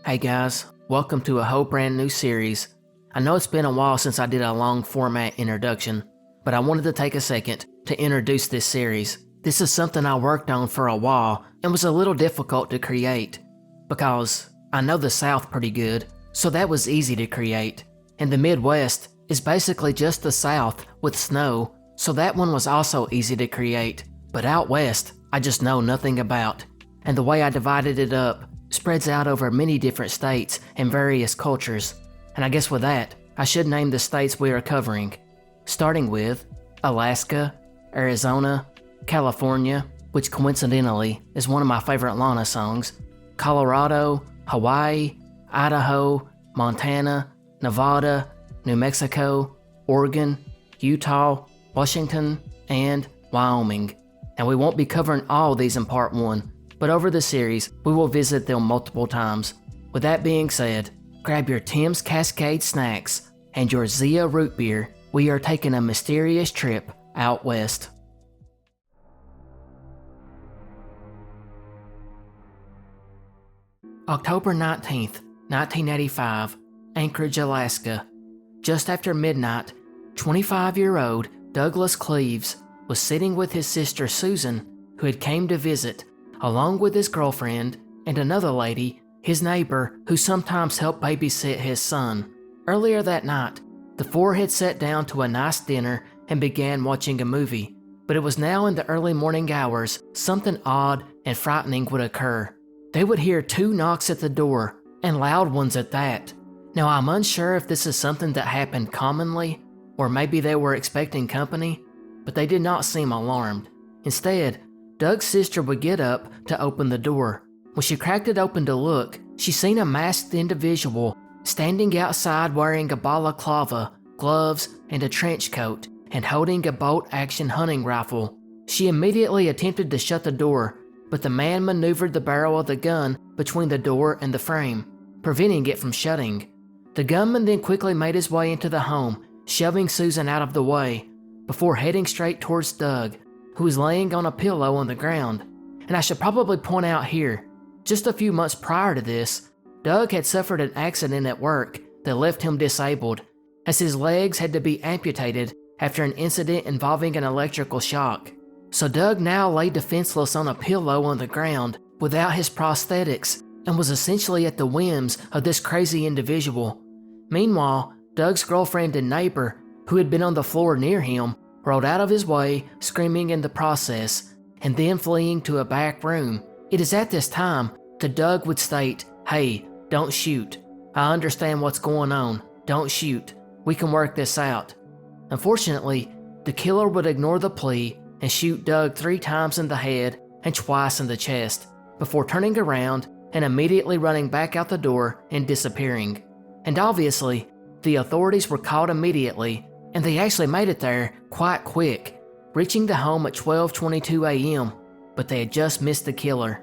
Hey guys, welcome to a whole brand new series. I know it's been a while since I did a long format introduction, but I wanted to take a second to introduce this series. This is something I worked on for a while and was a little difficult to create because I know the South pretty good, so that was easy to create. And the Midwest is basically just the South with snow, so that one was also easy to create. But out West, I just know nothing about. And the way I divided it up spreads out over many different states and various cultures. And I guess with that, I should name the states we are covering. Starting with Alaska, Arizona, California, which coincidentally is one of my favorite Lana songs, Colorado, Hawaii, Idaho, Montana, Nevada, New Mexico, Oregon, Utah, Washington, and Wyoming. And we won't be covering all these in part 1, but over the series, we will visit them multiple times. With that being said, grab your Tim's Cascade snacks and your Zia root beer. We are taking a mysterious trip out west. October 19th, 1985, Anchorage, Alaska. Just after midnight, 25-year-old Douglas Cleaves was sitting with his sister Susan, who had came to visit, along with his girlfriend and another lady, his neighbor, who sometimes helped babysit his son. Earlier that night, the four had sat down to a nice dinner and began watching a movie, but it was now in the early morning hours something odd and frightening would occur. They would hear 2 knocks at the door, and loud ones at that. Now I'm unsure if this is something that happened commonly, or maybe they were expecting company, but they did not seem alarmed. Instead, Doug's sister would get up to open the door. When she cracked it open to look, she seen a masked individual standing outside wearing a balaclava, gloves, and a trench coat, and holding a bolt-action hunting rifle. She immediately attempted to shut the door, but the man maneuvered the barrel of the gun between the door and the frame, preventing it from shutting. The gunman then quickly made his way into the home, shoving Susan out of the way, before heading straight towards Doug, who was laying on a pillow on the ground. And I should probably point out here, just a few months prior to this, Doug had suffered an accident at work that left him disabled, as his legs had to be amputated after an incident involving an electrical shock. So Doug now lay defenseless on a pillow on the ground without his prosthetics and was essentially at the whims of this crazy individual. Meanwhile, Doug's girlfriend and neighbor, who had been on the floor near him, rolled out of his way, screaming in the process, and then fleeing to a back room. It is at this time that Doug would state, "Hey, don't shoot. I understand what's going on. Don't shoot. We can work this out." Unfortunately, the killer would ignore the plea and shoot Doug 3 times in the head and twice in the chest, before turning around and immediately running back out the door and disappearing. And obviously, the authorities were called immediately, and they actually made it there quite quick, reaching the home at 12:22 a.m., but they had just missed the killer.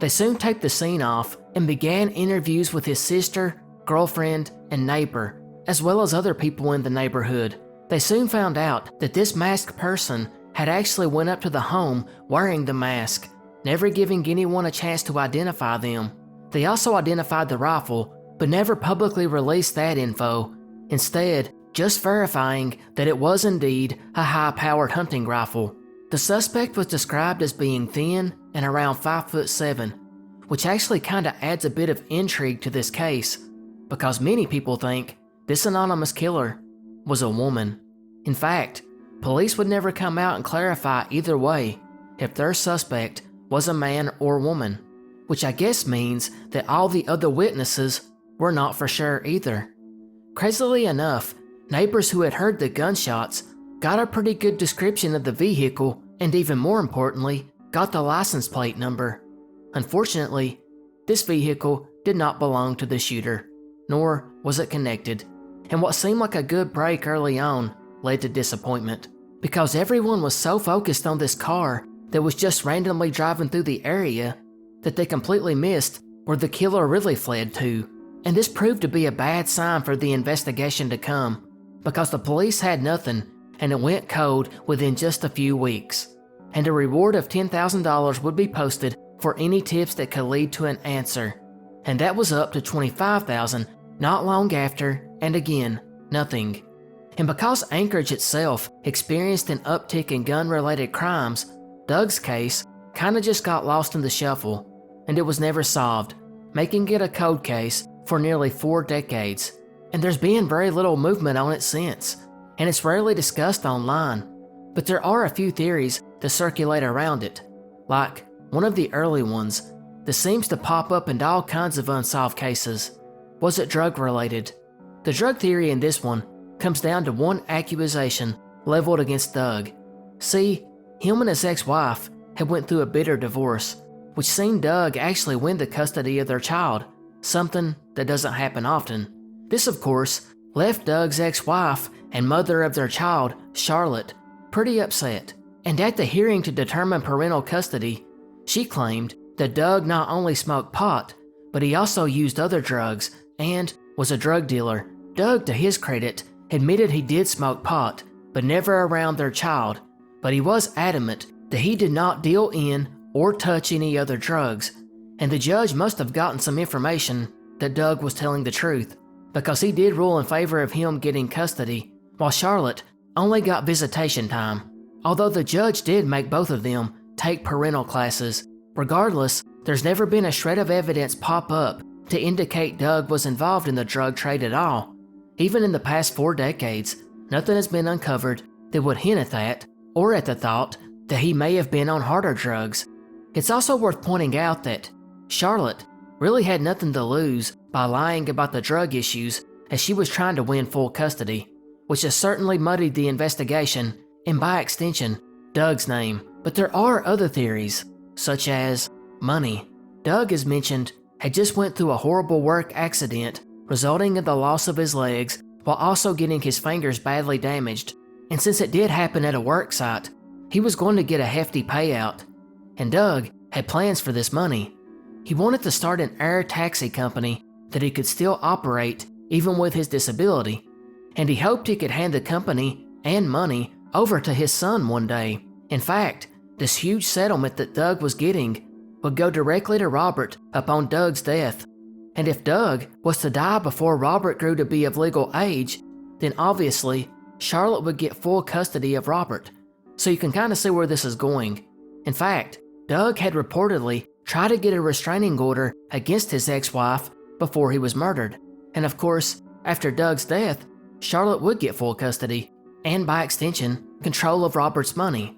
They soon taped the scene off and began interviews with his sister, girlfriend, and neighbor, as well as other people in the neighborhood. They soon found out that this masked person had actually went up to the home wearing the mask, never giving anyone a chance to identify them. They also identified the rifle, but never publicly released that info, instead just verifying that it was indeed a high-powered hunting rifle. The suspect was described as being thin and around 5'7", which actually kinda adds a bit of intrigue to this case, because many people think this anonymous killer was a woman. In fact, police would never come out and clarify either way if their suspect was a man or woman, which I guess means that all the other witnesses were not for sure either. Crazily enough, neighbors who had heard the gunshots got a pretty good description of the vehicle and, even more importantly, got the license plate number. Unfortunately, this vehicle did not belong to the shooter, nor was it connected, and what seemed like a good break early on led to disappointment, because everyone was so focused on this car that was just randomly driving through the area that they completely missed where the killer really fled to. And this proved to be a bad sign for the investigation to come, because the police had nothing and it went cold within just a few weeks. And a reward of $10,000 would be posted for any tips that could lead to an answer. and that was up to $25,000 not long after, and again, nothing. And because Anchorage itself experienced an uptick in gun-related crimes, Doug's case kinda just got lost in the shuffle, and it was never solved, making it a cold case for nearly 4 decades. And there's been very little movement on it since, and it's rarely discussed online. But there are a few theories that circulate around it, like one of the early ones that seems to pop up in all kinds of unsolved cases. Was it drug-related? The drug theory in this one comes down to one accusation leveled against Doug. See, him and his ex-wife had went through a bitter divorce, which seen Doug actually win the custody of their child, something that doesn't happen often. This, of course, left Doug's ex-wife and mother of their child, Charlotte, pretty upset. And at the hearing to determine parental custody, she claimed that Doug not only smoked pot, but he also used other drugs and was a drug dealer. Doug, to his credit, admitted he did smoke pot, but never around their child, but he was adamant that he did not deal in or touch any other drugs, and the judge must have gotten some information that Doug was telling the truth, because he did rule in favor of him getting custody, while Charlotte only got visitation time, although the judge did make both of them take parental classes. Regardless, there's never been a shred of evidence pop up to indicate Doug was involved in the drug trade at all. Even in the past 4 decades, nothing has been uncovered that would hint at that, or at the thought that he may have been on harder drugs. It's also worth pointing out that Charlotte really had nothing to lose by lying about the drug issues, as she was trying to win full custody, which has certainly muddied the investigation and, by extension, Doug's name. But there are other theories, such as money. Doug, as mentioned, had just went through a horrible work accident resulting in the loss of his legs while also getting his fingers badly damaged, and since it did happen at a work site, he was going to get a hefty payout. And Doug had plans for this money. He wanted to start an air taxi company that he could still operate even with his disability, and he hoped he could hand the company and money over to his son one day. In fact, this huge settlement that Doug was getting would go directly to Robert upon Doug's death. And if Doug was to die before Robert grew to be of legal age, then obviously Charlotte would get full custody of Robert. So you can kind of see where this is going. In fact, Doug had reportedly tried to get a restraining order against his ex-wife before he was murdered. And of course, after Doug's death, Charlotte would get full custody, and by extension, control of Robert's money.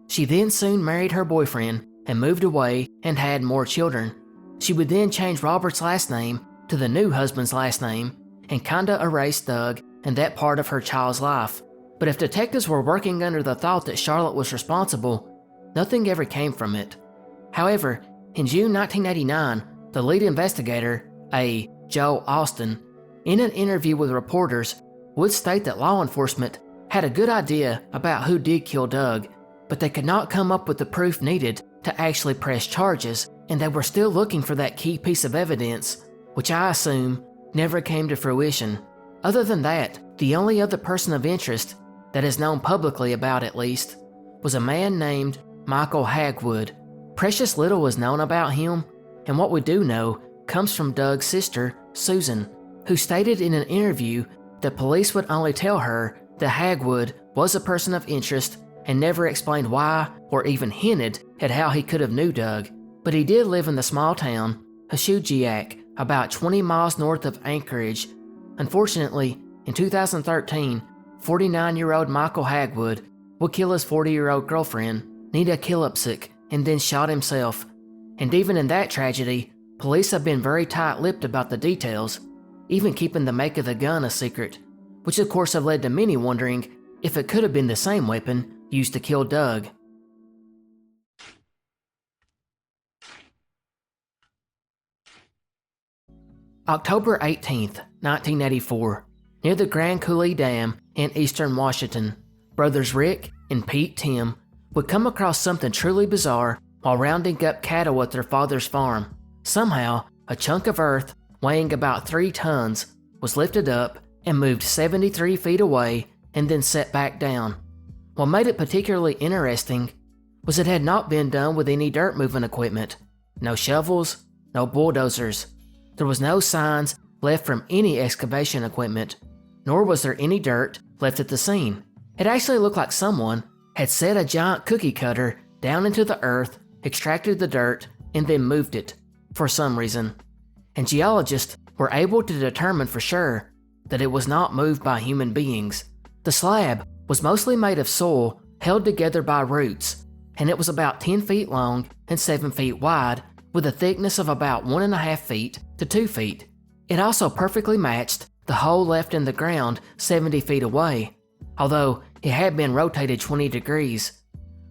She then soon married her boyfriend and moved away and had more children. She would then change Robert's last name to the new husband's last name and kinda erase Doug and that part of her child's life. But if detectives were working under the thought that Charlotte was responsible, nothing ever came from it. However, in June 1989, the lead investigator, A. Joe Austin, in an interview with reporters, would state that law enforcement had a good idea about who did kill Doug, but they could not come up with the proof needed to actually press charges, and they were still looking for that key piece of evidence, which I assume never came to fruition. Other than that, the only other person of interest that is known publicly about, at least, was a man named Michael Hagwood. Precious little is known about him, and what we do know comes from Doug's sister, Susan, who stated in an interview that police would only tell her that Hagwood was a person of interest and never explained why or even hinted at how he could have knew Doug. But he did live in the small town, Hashujiak, about 20 miles north of Anchorage. Unfortunately, in 2013, 49-year-old Michael Hagwood would kill his 40-year-old girlfriend, Nita Kilipsik, and then shot himself. And even in that tragedy, police have been very tight-lipped about the details, even keeping the make of the gun a secret, which of course have led to many wondering if it could have been the same weapon used to kill Doug. October 18th, 1984, near the Grand Coulee Dam in eastern Washington, brothers Rick and Pete Tim would come across something truly bizarre while rounding up cattle at their father's farm. Somehow, a chunk of earth weighing about 3 tons was lifted up and moved 73 feet away and then set back down. What made it particularly interesting was it had not been done with any dirt moving equipment. No shovels, no bulldozers. There was no signs left from any excavation equipment, nor was there any dirt left at the scene. It actually looked like someone had set a giant cookie cutter down into the earth, extracted the dirt, and then moved it, for some reason. And geologists were able to determine for sure that it was not moved by human beings. The slab was mostly made of soil held together by roots, and it was about 10 feet long and 7 feet wide, with a thickness of about 1.5 feet to 2 feet. It also perfectly matched the hole left in the ground 70 feet away, although it had been rotated 20 degrees.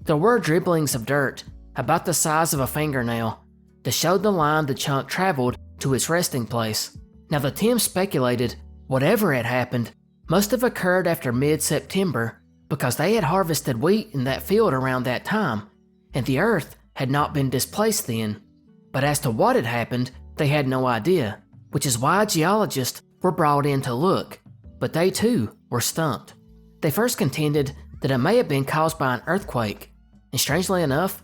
There were dribblings of dirt, about the size of a fingernail, that showed the line the chunk traveled to its resting place. Now the team speculated whatever had happened must have occurred after mid-September, because they had harvested wheat in that field around that time, and the earth had not been displaced then. But as to what had happened, they had no idea, which is why geologists were brought in to look, but they too were stumped. They first contended that it may have been caused by an earthquake, and strangely enough,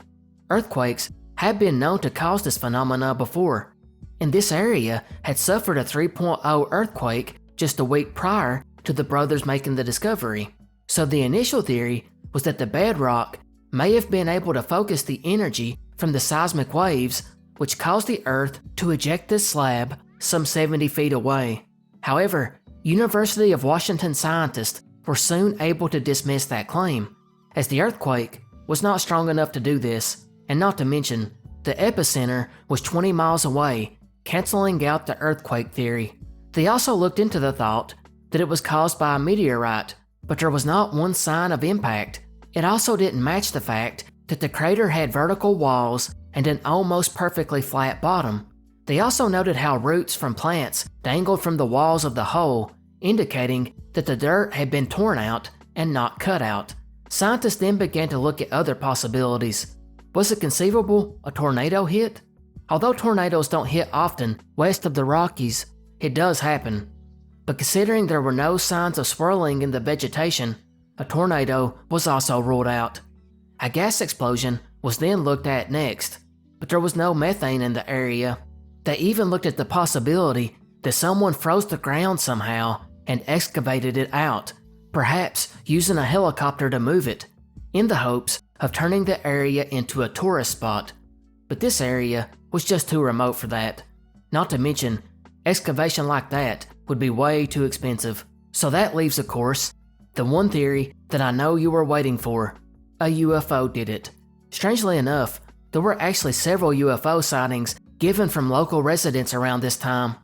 earthquakes had been known to cause this phenomena before, and this area had suffered a 3.0 earthquake just a week prior to the brothers making the discovery. So the initial theory was that the bedrock may have been able to focus the energy from the seismic waves, which caused the earth to eject this slab some 70 feet away. However, University of Washington scientists were soon able to dismiss that claim, as the earthquake was not strong enough to do this, and not to mention, the epicenter was 20 miles away, canceling out the earthquake theory. They also looked into the thought that it was caused by a meteorite, but there was not one sign of impact. It also didn't match the fact that the crater had vertical walls and an almost perfectly flat bottom. They also noted how roots from plants dangled from the walls of the hole, indicating that the dirt had been torn out and not cut out. Scientists then began to look at other possibilities. Was it conceivable a tornado hit? Although tornadoes don't hit often west of the Rockies, it does happen. But considering there were no signs of swirling in the vegetation, a tornado was also ruled out. A gas explosion was then looked at next, but there was no methane in the area. They even looked at the possibility that someone froze the ground somehow and excavated it out, perhaps using a helicopter to move it, in the hopes of turning the area into a tourist spot. But this area was just too remote for that. Not to mention, excavation like that would be way too expensive. So that leaves, of course, the one theory that I know you were waiting for. A UFO did it. Strangely enough, there were actually several UFO sightings given from local residents around this time.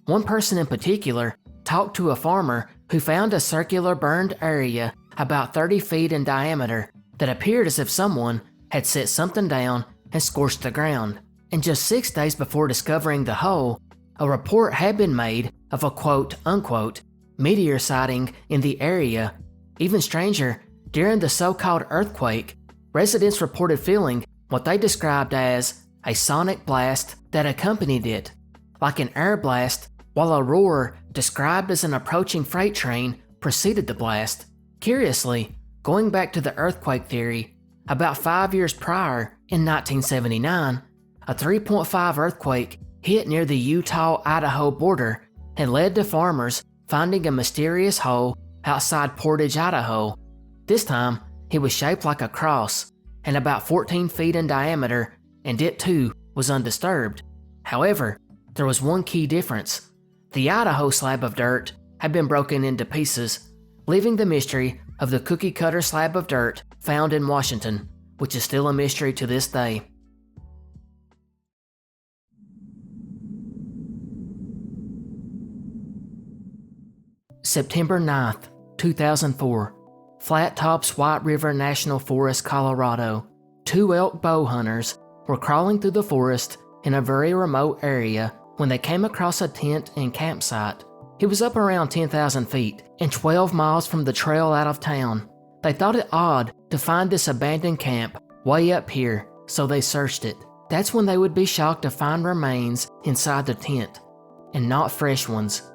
One person in particular talked to a farmer who found a circular burned area about 30 feet in diameter that appeared as if someone had set something down and scorched the ground. And just 6 days before discovering the hole, a report had been made of a quote-unquote meteor sighting in the area. Even stranger, during the so-called earthquake, residents reported feeling what they described as a sonic blast that accompanied it, like an air blast, while a roar described as an approaching freight train preceded the blast. Curiously, going back to the earthquake theory, about 5 years prior, in 1979, a 3.5 earthquake hit near the Utah-Idaho border and led to farmers finding a mysterious hole outside Portage, Idaho. This time, it was shaped like a cross and about 14 feet in diameter, and it too was undisturbed. However, there was one key difference. The Idaho slab of dirt had been broken into pieces, leaving the mystery of the cookie-cutter slab of dirt found in Washington, which is still a mystery to this day. September 9th, 2004. Flat Tops White River National Forest, Colorado. 2 elk bow hunters were crawling through the forest in a very remote area when they came across a tent and campsite. It was up around 10,000 feet and 12 miles from the trail out of town. They thought it odd to find this abandoned camp way up here, so they searched it. That's when they would be shocked to find remains inside the tent, and not fresh ones.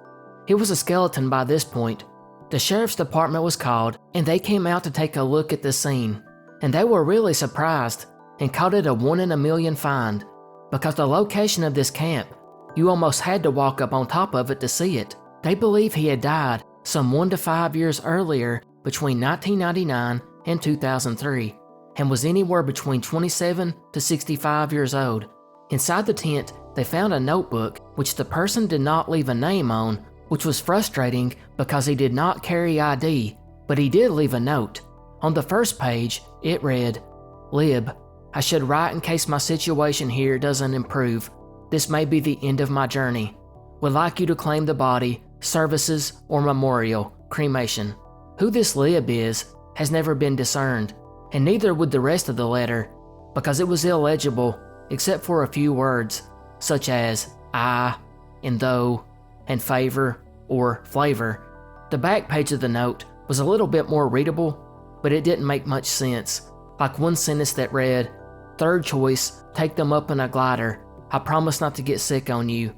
It was a skeleton by this point. The sheriff's department was called, and they came out to take a look at the scene. And they were really surprised and called it a 1 in a million find, because the location of this camp You almost had to walk up on top of it to see it. They believe he had died some 1 to 5 years earlier between 1999 and 2003 and was anywhere between 27 to 65 years old. Inside the tent, they found a notebook which the person did not leave a name on, which was frustrating because he did not carry ID, but he did leave a note. On the first page, it read, "Lib, I should write in case my situation here doesn't improve. This may be the end of my journey. Would like you to claim the body, services, or memorial, cremation." Who this Lib is has never been discerned, and neither would the rest of the letter, because it was illegible except for a few words, such as I, and though, and favor, or flavor. The back page of the note was a little bit more readable, but it didn't make much sense, like one sentence that read, "Third choice, take them up in a glider. I promise not to get sick on you."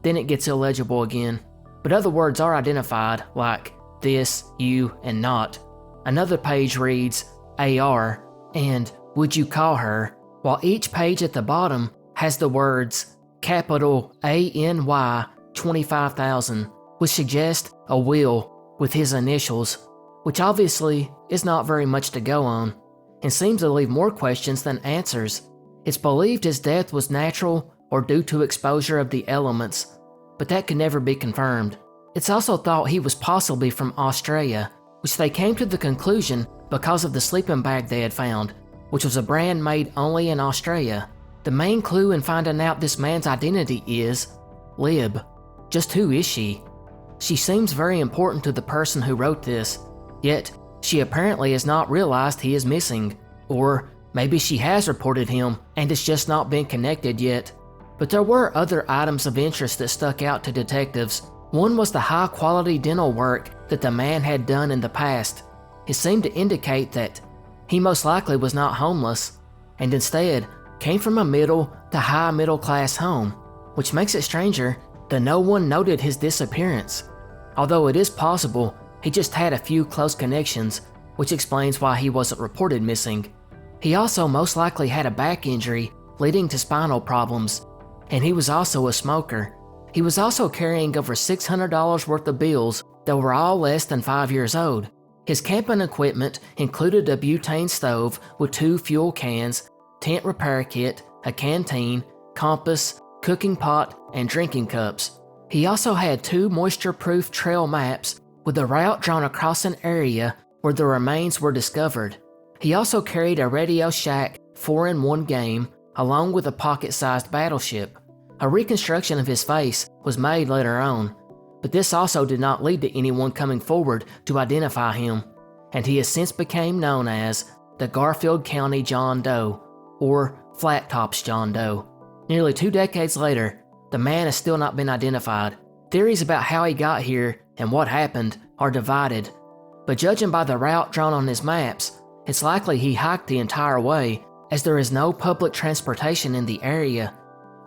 Then it gets illegible again, but other words are identified, like this, you, and not. Another page reads, AR, and would you call her, while each page at the bottom has the words capital ANY 25,000, which suggest a will with his initials, which obviously is not very much to go on, and seems to leave more questions than answers. It's believed his death was natural or due to exposure of the elements, but that could never be confirmed. It's also thought he was possibly from Australia, which they came to the conclusion because of the sleeping bag they had found, which was a brand made only in Australia. The main clue in finding out this man's identity is Lib. Just who is she? She seems very important to the person who wrote this, yet she apparently has not realized he is missing, or maybe she has reported him and it's just not been connected yet. But there were other items of interest that stuck out to detectives. One was the high-quality dental work that the man had done in the past. It seemed to indicate that he most likely was not homeless, and instead came from a middle to high middle-class home, which makes it stranger that no one noted his disappearance. Although it is possible he just had a few close connections, which explains why he wasn't reported missing. He also most likely had a back injury leading to spinal problems, and he was also a smoker. He was also carrying over $600 worth of bills that were all less than 5 years old. His camping equipment included a butane stove with 2 fuel cans, tent repair kit, a canteen, compass, cooking pot, and drinking cups. He also had 2 moisture-proof trail maps with a route drawn across an area where the remains were discovered. He also carried a Radio Shack 4-in-1 game along with a pocket-sized battleship. A reconstruction of his face was made later on, but this also did not lead to anyone coming forward to identify him, and he has since become known as the Garfield County John Doe, or Flat Tops John Doe. Nearly 2 decades later, the man has still not been identified. Theories about how he got here and what happened are divided, but judging by the route drawn on his maps, it's likely he hiked the entire way, as there is no public transportation in the area.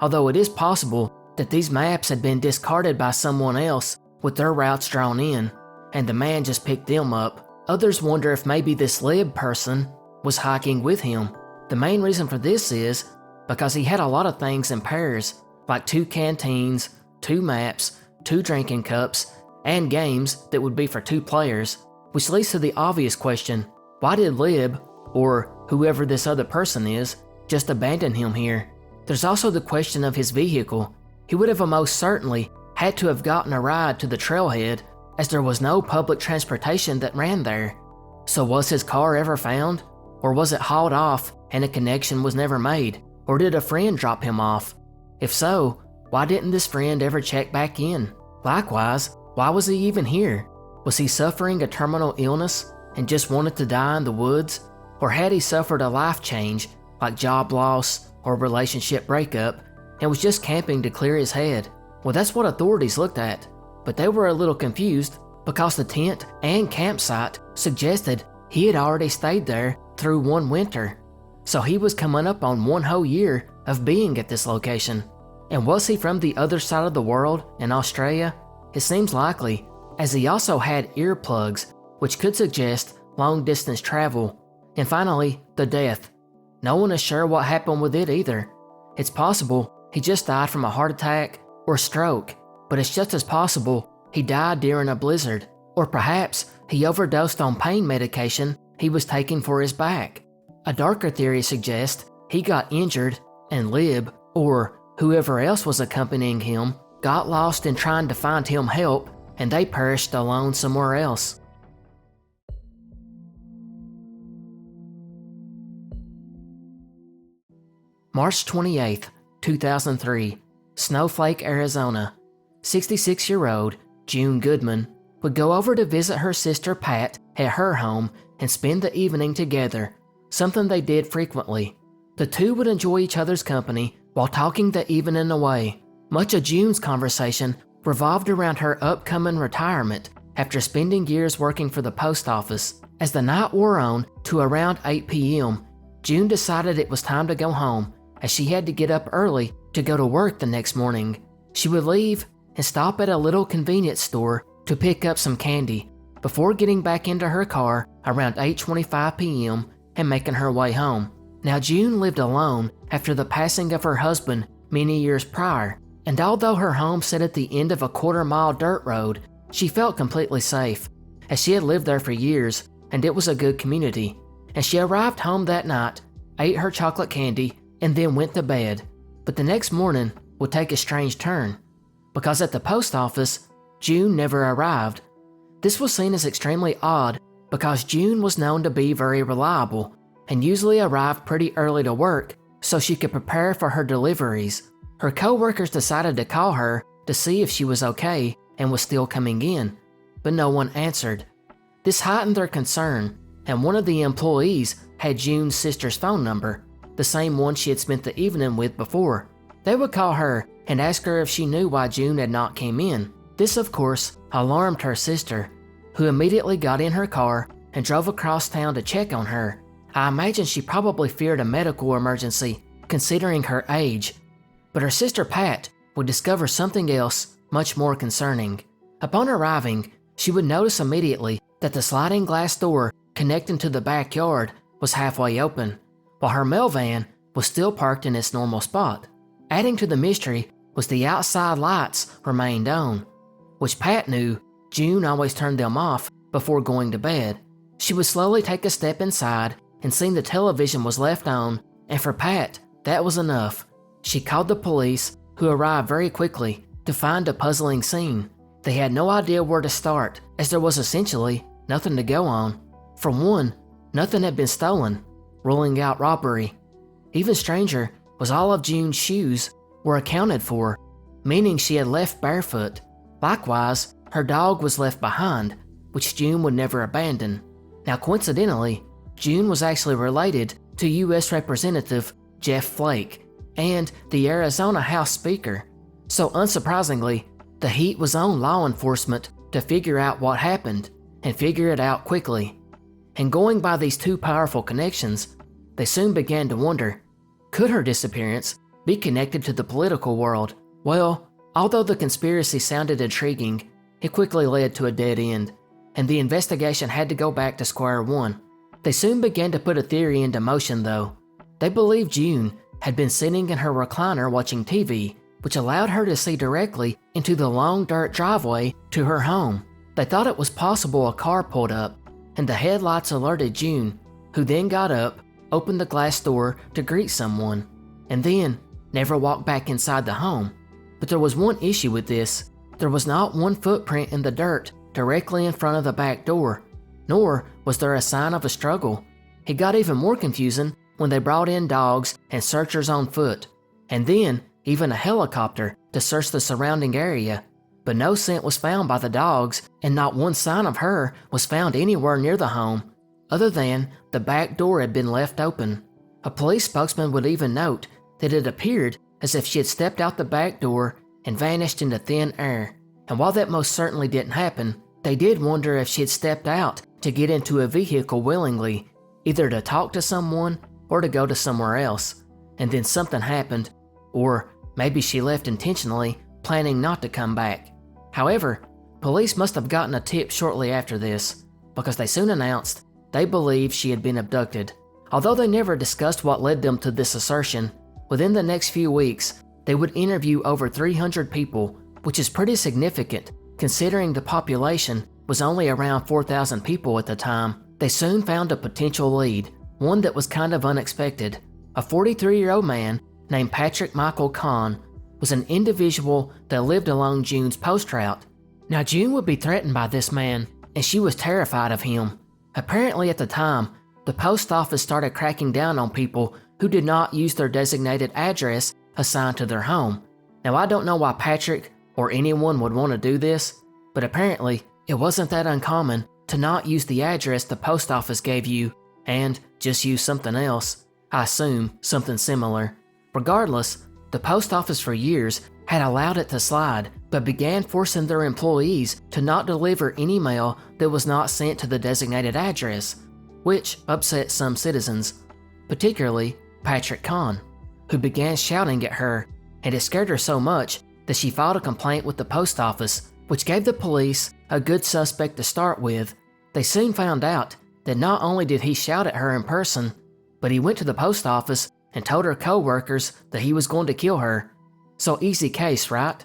Although it is possible that these maps had been discarded by someone else with their routes drawn in, and the man just picked them up. Others wonder if maybe this Lib person was hiking with him. The main reason for this is because he had a lot of things in pairs, like 2 canteens, 2 maps, 2 drinking cups, and games that would be for 2 players, which leads to the obvious question, why did Lib, or whoever this other person is, just abandon him here? There's also the question of his vehicle. He would have most certainly had to have gotten a ride to the trailhead, as there was no public transportation that ran there. So was his car ever found? Or was it hauled off and a connection was never made? Or did a friend drop him off? If so, why didn't this friend ever check back in? Likewise, why was he even here? Was he suffering a terminal illness and just wanted to die in the woods? Or had he suffered a life change, like job loss or relationship breakup, and was just camping to clear his head? Well, that's what authorities looked at, but they were a little confused because the tent and campsite suggested he had already stayed there through 1 winter. So he was coming up on 1 whole year of being at this location. And was he from the other side of the world in Australia? It seems likely, as he also had earplugs, which could suggest long-distance travel. And finally, the death. No one is sure what happened with it either. It's possible he just died from a heart attack, or stroke, but it's just as possible he died during a blizzard, or perhaps he overdosed on pain medication he was taking for his back. A darker theory suggests he got injured and Lib, or whoever else was accompanying him, got lost in trying to find him help and they perished alone somewhere else. March 28, 2003, Snowflake, Arizona. 66-year-old June Goodman would go over to visit her sister Pat at her home and spend the evening together, something they did frequently. The two would enjoy each other's company while talking the evening away. Much of June's conversation revolved around her upcoming retirement after spending years working for the post office. As the night wore on to around 8 p.m., June decided it was time to go home, as she had to get up early to go to work the next morning. She would leave and stop at a little convenience store to pick up some candy before getting back into her car around 8:25 p.m. and making her way home. Now, June lived alone after the passing of her husband many years prior, and although her home sat at the end of a quarter-mile dirt road, she felt completely safe, as she had lived there for years and it was a good community. And she arrived home that night, ate her chocolate candy, and then went to bed. But the next morning would take a strange turn, because at the post office, June never arrived. This was seen as extremely odd because June was known to be very reliable and usually arrived pretty early to work so she could prepare for her deliveries. Her co-workers decided to call her to see if she was okay and was still coming in, but no one answered. This heightened their concern, and one of the employees had June's sister's phone number, the same one she had spent the evening with before. They would call her and ask her if she knew why June had not came in. This, of course, alarmed her sister, who immediately got in her car and drove across town to check on her. I imagine she probably feared a medical emergency, considering her age. But her sister Pat would discover something else much more concerning. Upon arriving, she would notice immediately that the sliding glass door connecting to the backyard was halfway open, while her mail van was still parked in its normal spot. Adding to the mystery was the outside lights remained on, which Pat knew June always turned them off before going to bed. She would slowly take a step inside and seeing the television was left on, and for Pat, that was enough. She called the police, who arrived very quickly to find a puzzling scene. They had no idea where to start, as there was essentially nothing to go on. For one, nothing had been stolen, ruling out robbery. Even stranger was all of June's shoes were accounted for, meaning she had left barefoot. Likewise, her dog was left behind, which June would never abandon. Now, coincidentally, June was actually related to U.S. Representative Jeff Flake and the Arizona House Speaker. So unsurprisingly, the heat was on law enforcement to figure out what happened and figure it out quickly. And going by these two powerful connections, they soon began to wonder, could her disappearance be connected to the political world? Well, although the conspiracy sounded intriguing, it quickly led to a dead end, and the investigation had to go back to square one. They soon began to put a theory into motion though. They believed June had been sitting in her recliner watching TV, which allowed her to see directly into the long dirt driveway to her home. They thought it was possible a car pulled up, and the headlights alerted June, who then got up, opened the glass door to greet someone, and then never walked back inside the home. But there was one issue with this. There was not one footprint in the dirt directly in front of the back door, nor was there a sign of a struggle. It got even more confusing when they brought in dogs and searchers on foot, and then even a helicopter to search the surrounding area. But no scent was found by the dogs, and not one sign of her was found anywhere near the home, other than the back door had been left open. A police spokesman would even note that it appeared as if she had stepped out the back door and vanished into thin air. And while that most certainly didn't happen, they did wonder if she had stepped out to get into a vehicle willingly, either to talk to someone or to go to somewhere else, and then something happened, or maybe she left intentionally, planning not to come back. However, police must have gotten a tip shortly after this, because they soon announced they believed she had been abducted. Although they never discussed what led them to this assertion, within the next few weeks, They would interview over 300 people, which is pretty significant considering the population was only around 4,000 people at the time. They soon found a potential lead, one that was kind of unexpected. A 43-year-old man named Patrick Michael Kahn was an individual that lived along June's post route. Now June would be threatened by this man, and she was terrified of him. Apparently at the time, the post office started cracking down on people who did not use their designated address assigned to their home. Now I don't know why Patrick or anyone would want to do this, but apparently it wasn't that uncommon to not use the address the post office gave you and just use something else. I assume something similar. Regardless, the post office for years had allowed it to slide, but began forcing their employees to not deliver any mail that was not sent to the designated address, which upset some citizens, particularly Patrick Kahn, who began shouting at her, and it scared her so much that she filed a complaint with the post office, which gave the police a good suspect to start with. They soon found out that not only did he shout at her in person, but he went to the post office and told her co-workers that he was going to kill her. So easy case, right?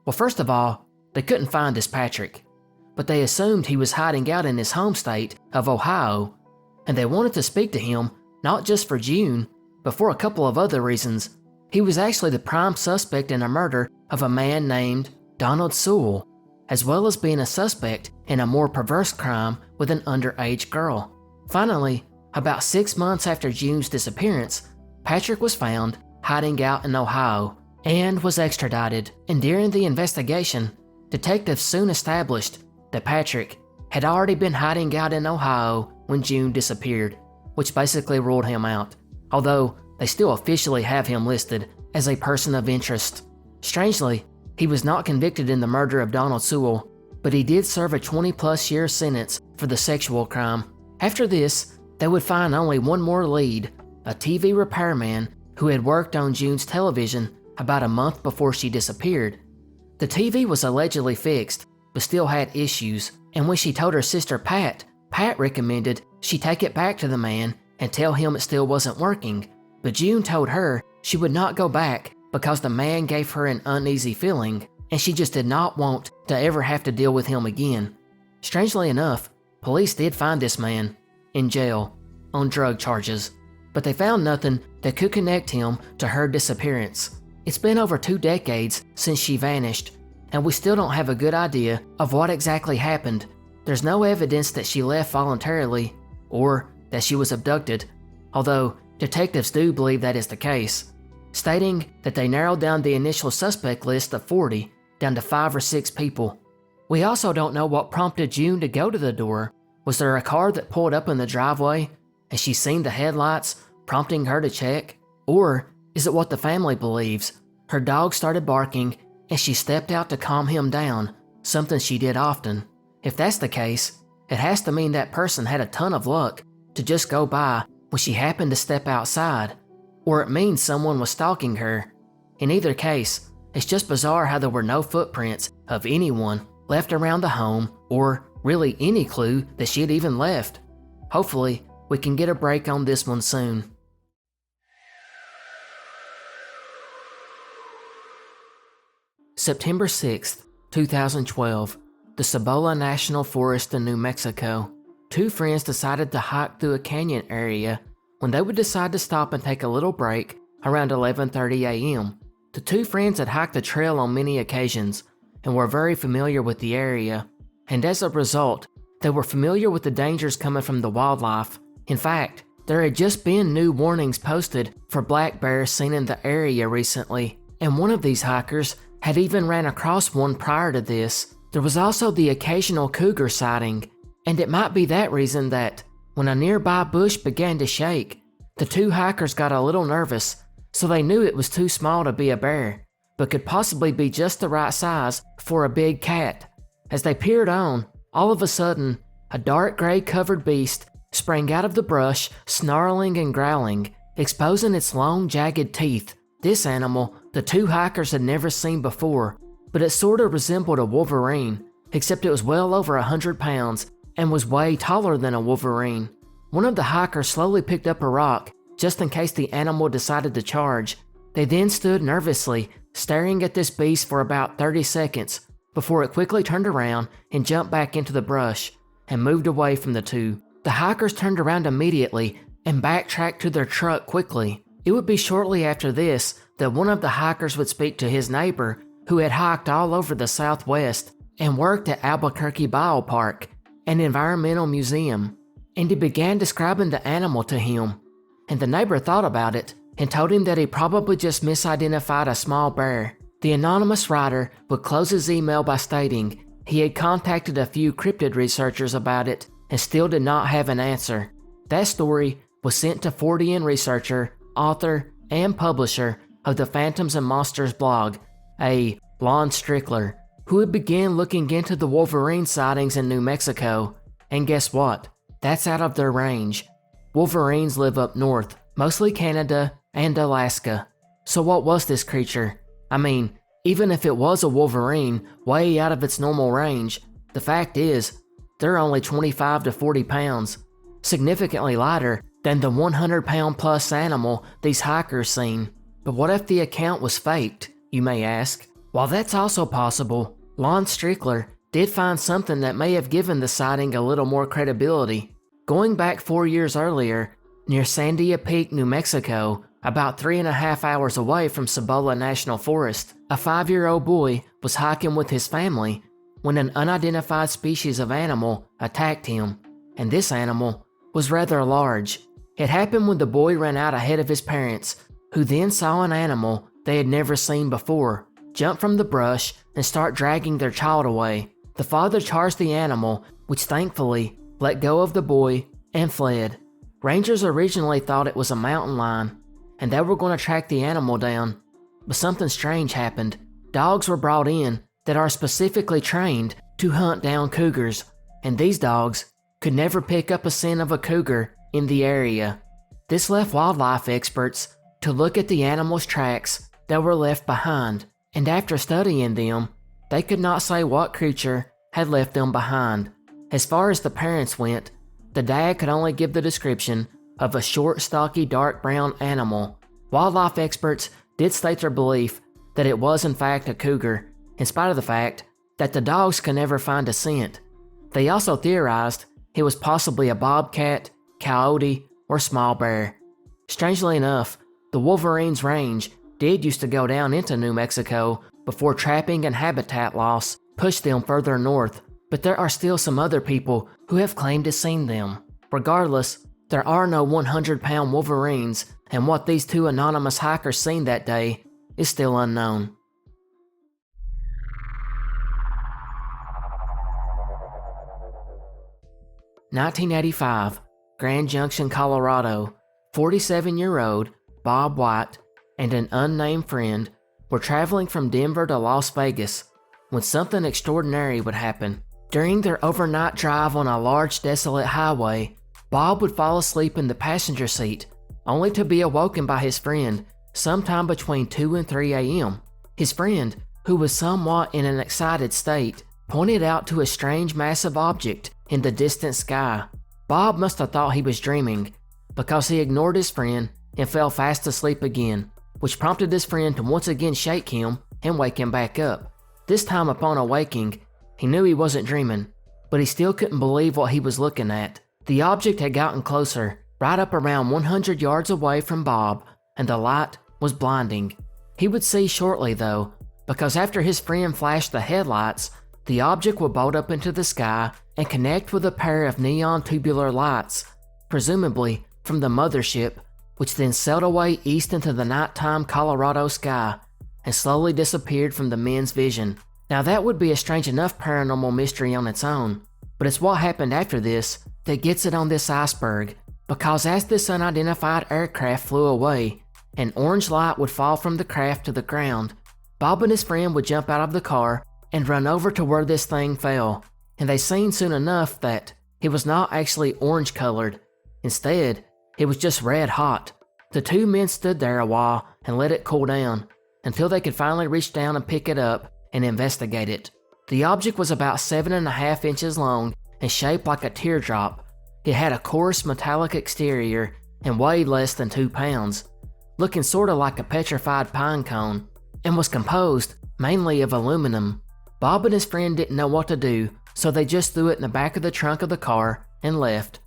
Well, first of all, they couldn't find this Patrick, but they assumed he was hiding out in his home state of Ohio, and they wanted to speak to him not just for June, but for a couple of other reasons. He was actually the prime suspect in a murder of a man named Donald Sewell, as well as being a suspect in a more perverse crime with an underage girl. Finally, about 6 months after June's disappearance, Patrick was found hiding out in Ohio and was extradited, and during the investigation, detectives soon established that Patrick had already been hiding out in Ohio when June disappeared, which basically ruled him out, although they still officially have him listed as a person of interest. Strangely, he was not convicted in the murder of Donald Sewell, but he did serve a 20-plus year sentence for the sexual crime. After this, they would find only one more lead, a TV repairman who had worked on June's television about a month before she disappeared. The TV was allegedly fixed, but still had issues, and when she told her sister Pat recommended she take it back to the man and tell him it still wasn't working. But June told her she would not go back because the man gave her an uneasy feeling, and she just did not want to ever have to deal with him again. Strangely enough, police did find this man in jail on drug charges, but they found nothing that could connect him to her disappearance. It's been over 2 decades since she vanished, and we still don't have a good idea of what exactly happened. There's no evidence that she left voluntarily or that she was abducted, although detectives do believe that is the case, stating that they narrowed down the initial suspect list of 40 down to 5 or 6 people. We also don't know what prompted June to go to the door. Was there a car that pulled up in the driveway and she seen the headlights prompting her to check? Or is it what the family believes? Her dog started barking and she stepped out to calm him down, something she did often. If that's the case, it has to mean that person had a ton of luck to just go by when she happened to step outside, or it means someone was stalking her. In either case, it's just bizarre how there were no footprints of anyone left around the home, or really any clue that she had even left. Hopefully, we can get a break on this one soon. September 6th, 2012, the Cibola National Forest in New Mexico. 2 friends decided to hike through a canyon area when they would decide to stop and take a little break around 11:30 a.m. The 2 friends had hiked the trail on many occasions and were very familiar with the area, and as a result, they were familiar with the dangers coming from the wildlife. In fact, there had just been new warnings posted for black bears seen in the area recently, and one of these hikers had even ran across one prior to this. There was also the occasional cougar sighting, and it might be that reason that, when a nearby bush began to shake, the 2 hikers got a little nervous, so they knew it was too small to be a bear, but could possibly be just the right size for a big cat. As they peered on, all of a sudden, a dark gray covered beast sprang out of the brush, snarling and growling, exposing its long, jagged teeth. This animal the 2 hikers had never seen before, but it sort of resembled a wolverine, except it was well over 100 pounds and was way taller than a wolverine. One of the hikers slowly picked up a rock just in case the animal decided to charge, They then stood nervously, staring at this beast for about 30 seconds before it quickly turned around and jumped back into the brush and moved away from the two. The hikers turned around immediately and backtracked to their truck quickly. It would be shortly after this that one of the hikers would speak to his neighbor who had hiked all over the Southwest and worked at Albuquerque Biopark, an environmental museum, and he began describing the animal to him. And the neighbor thought about it and told him that he probably just misidentified a small bear. The anonymous writer would close his email by stating he had contacted a few cryptid researchers about it and still did not have an answer. That story was sent to Fortean researcher, author, and publisher of the Phantoms and Monsters blog, a Lon Strickler, who would begin looking into the Wolverine sightings in New Mexico. And guess what? That's out of their range. Wolverines live up north, mostly Canada and Alaska. So what was this creature? I mean, even if it was a Wolverine way out of its normal range, the fact is, they're only 25 to 40 pounds, significantly lighter than the 100-pound plus animal these hikers seen. But what if the account was faked, you may ask? While that's also possible, Lon Strickler did find something that may have given the sighting a little more credibility. Going back 4 years earlier, near Sandia Peak, New Mexico, about 3.5 hours away from Cibola National Forest, a 5-year-old boy was hiking with his family when an unidentified species of animal attacked him, and this animal was rather large. It happened when the boy ran out ahead of his parents, who then saw an animal they had never seen before, jump from the brush and start dragging their child away. The father charged the animal, which thankfully let go of the boy and fled. Rangers originally thought it was a mountain lion, and they were going to track the animal down. But something strange happened. Dogs were brought in that are specifically trained to hunt down cougars, and these dogs could never pick up a scent of a cougar in the area. This left wildlife experts to look at the animal's tracks that were left behind, and after studying them, they could not say what creature had left them behind. As far as the parents went, the dad could only give the description of a short, stocky, dark brown animal. Wildlife experts did state their belief that it was in fact a cougar, in spite of the fact that the dogs could never find a scent. They also theorized it was possibly a bobcat, coyote, or small bear. Strangely enough, the Wolverines' range did used to go down into New Mexico before trapping and habitat loss pushed them further north, but there are still some other people who have claimed to seen them. Regardless, there are no 100-pound Wolverines, and what these two anonymous hikers seen that day is still unknown. (1985) Grand Junction, Colorado. 47-year-old Bob White and an unnamed friend were traveling from Denver to Las Vegas when something extraordinary would happen. During their overnight drive on a large desolate highway, Bob would fall asleep in the passenger seat, only to be awoken by his friend sometime between 2 and 3 a.m. His friend, who was somewhat in an excited state, pointed out to a strange massive object in the distant sky. Bob must have thought he was dreaming, because he ignored his friend and fell fast asleep again, which prompted his friend to once again shake him and wake him back up. This time upon awaking, he knew he wasn't dreaming, but he still couldn't believe what he was looking at. The object had gotten closer, right up around 100 yards away from Bob, and the light was blinding. He would see shortly though, because after his friend flashed the headlights, the object would bolt up into the sky and connect with a pair of neon tubular lights, presumably from the mothership, which then sailed away east into the nighttime Colorado sky and slowly disappeared from the men's vision. Now that would be a strange enough paranormal mystery on its own, but it's what happened after this that gets it on this iceberg, because as this unidentified aircraft flew away, an orange light would fall from the craft to the ground. Bob and his friend would jump out of the car and run over to where this thing fell, and they seen soon enough that it was not actually orange colored. Instead, it was just red hot. The two men stood there a while and let it cool down, until they could finally reach down and pick it up and investigate it. The object was about 7.5 inches long and shaped like a teardrop. It had a coarse metallic exterior and weighed less than 2 pounds. looking sorta like a petrified pine cone, and was composed mainly of aluminum. Bob and his friend didn't know what to do, so they just threw it in the back of the trunk of the car and left.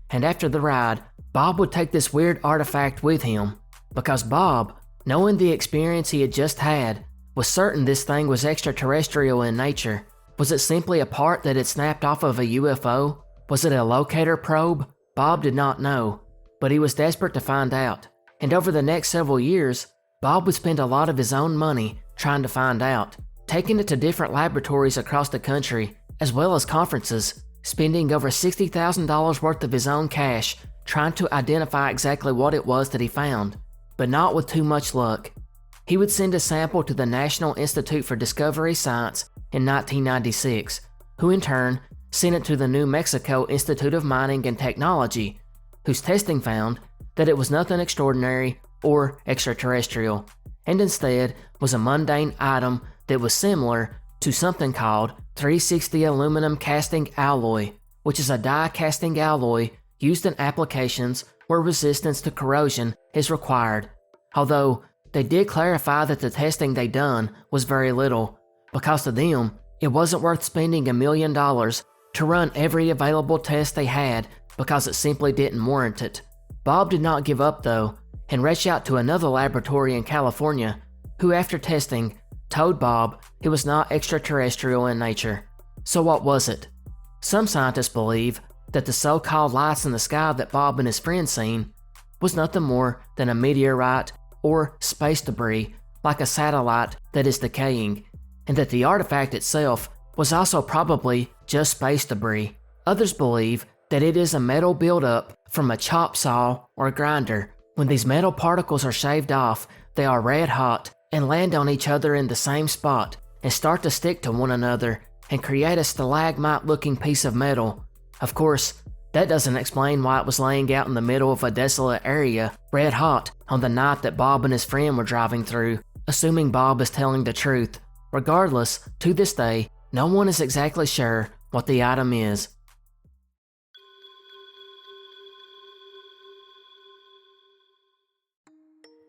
And after the ride, Bob would take this weird artifact with him, because Bob, knowing the experience he had just had, was certain this thing was extraterrestrial in nature. Was it simply a part that had snapped off of a UFO? Was it a locator probe? Bob did not know, but he was desperate to find out. And over the next several years, Bob would spend a lot of his own money trying to find out, taking it to different laboratories across the country, as well as conferences, spending over $60,000 worth of his own cash trying to identify exactly what it was that he found, but not with too much luck. He would send a sample to the National Institute for Discovery Science in 1996, who in turn sent it to the New Mexico Institute of Mining and Technology, whose testing found that it was nothing extraordinary or extraterrestrial, and instead was a mundane item that was similar to something called 360 aluminum casting alloy, which is a die casting alloy used in applications where resistance to corrosion is required. Although they did clarify that the testing they done was very little, because to them it wasn't worth spending $1 million to run every available test they had, because it simply didn't warrant it. Bob did not give up though, and reached out to another laboratory in California, who after testing told Bob it was not extraterrestrial in nature. So what was it? Some scientists believe that the so-called lights in the sky that Bob and his friends seen was nothing more than a meteorite or space debris, like a satellite that is decaying, and that the artifact itself was also probably just space debris. Others believe that it is a metal buildup from a chop saw or grinder. When these metal particles are shaved off, they are red hot and land on each other in the same spot and start to stick to one another and create a stalagmite-looking piece of metal. Of course, that doesn't explain why it was laying out in the middle of a desolate area, red hot, on the night that Bob and his friend were driving through, assuming Bob is telling the truth. Regardless, to this day, no one is exactly sure what the item is.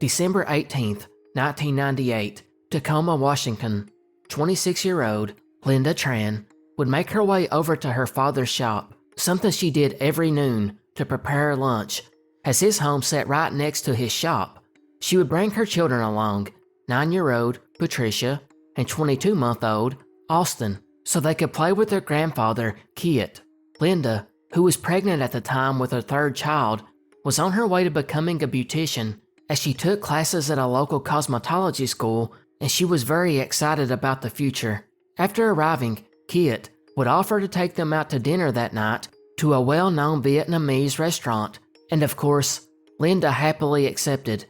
December 18th, 1998, Tacoma, Washington. 26-year-old Linda Tran would make her way over to her father's shop, something she did every noon to prepare lunch. As his home sat right next to his shop, she would bring her children along, 9-year-old Patricia and 22-month-old Austin, so they could play with their grandfather, Kit. Linda, who was pregnant at the time with her third child, was on her way to becoming a beautician, as she took classes at a local cosmetology school, and she was very excited about the future. After arriving, Kit would offer to take them out to dinner that night to a well-known Vietnamese restaurant, and of course, Linda happily accepted.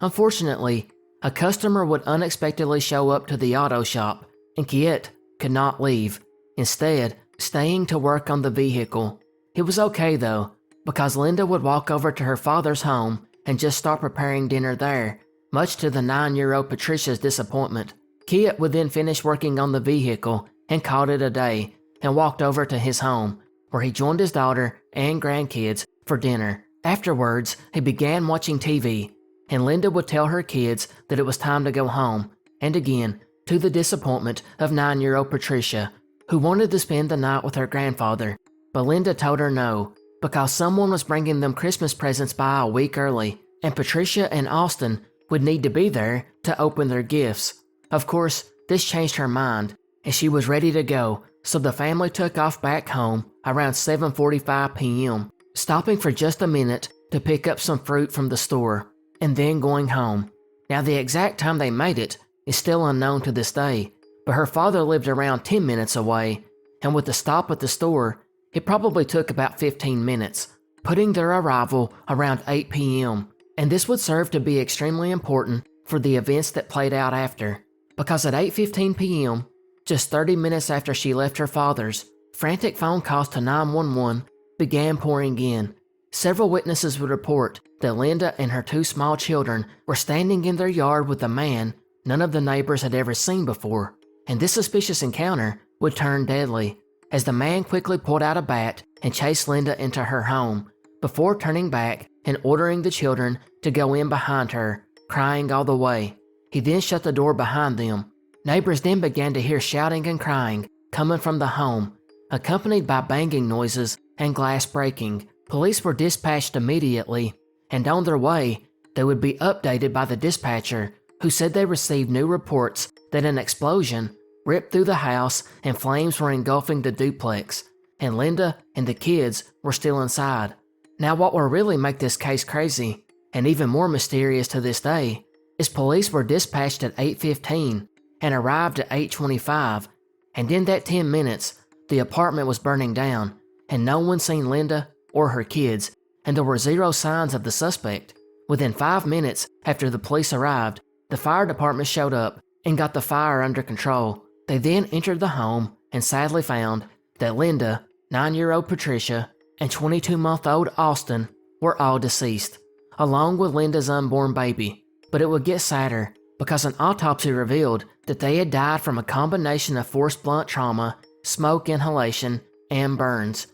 Unfortunately, a customer would unexpectedly show up to the auto shop, and Kit could not leave, instead staying to work on the vehicle. It was okay though, because Linda would walk over to her father's home and just start preparing dinner there, much to the 9-year-old Patricia's disappointment. Kit would then finish working on the vehicle and called it a day, and walked over to his home, where he joined his daughter and grandkids for dinner. Afterwards, he began watching TV, and Linda would tell her kids that it was time to go home, and again, to the disappointment of 9-year-old Patricia, who wanted to spend the night with her grandfather. But Linda told her no, because someone was bringing them Christmas presents by a week early, and Patricia and Austin would need to be there to open their gifts. Of course, this changed her mind, and she was ready to go, so the family took off back home around 7:45 p.m., stopping for just a minute to pick up some fruit from the store, and then going home. Now the exact time they made it is still unknown to this day, but her father lived around 10 minutes away, and with the stop at the store, it probably took about 15 minutes, putting their arrival around 8 p.m., and this would serve to be extremely important for the events that played out after, because at 8:15 p.m., just 30 minutes after she left her father's, frantic phone calls to 911 began pouring in. Several witnesses would report that Linda and her 2 small children were standing in their yard with a man none of the neighbors had ever seen before, and this suspicious encounter would turn deadly, as the man quickly pulled out a bat and chased Linda into her home, before turning back and ordering the children to go in behind her, crying all the way. He then shut the door behind them. Neighbors then began to hear shouting and crying coming from the home, accompanied by banging noises and glass breaking. Police were dispatched immediately, and on their way, they would be updated by the dispatcher, who said they received new reports that an explosion ripped through the house and flames were engulfing the duplex, and Linda and the kids were still inside. Now, what will really make this case crazy, and even more mysterious to this day, is police were dispatched at 8:15 and arrived at 8:25, and in that 10 minutes, the apartment was burning down, and no one seen Linda or her kids, and there were zero signs of the suspect. Within 5 minutes after the police arrived, the fire department showed up and got the fire under control. They then entered the home and sadly found that Linda, 9-year-old Patricia, and 22-month-old Austin were all deceased, along with Linda's unborn baby. But it would get sadder because an autopsy revealed that they had died from a combination of forced blunt trauma, smoke inhalation, and burns,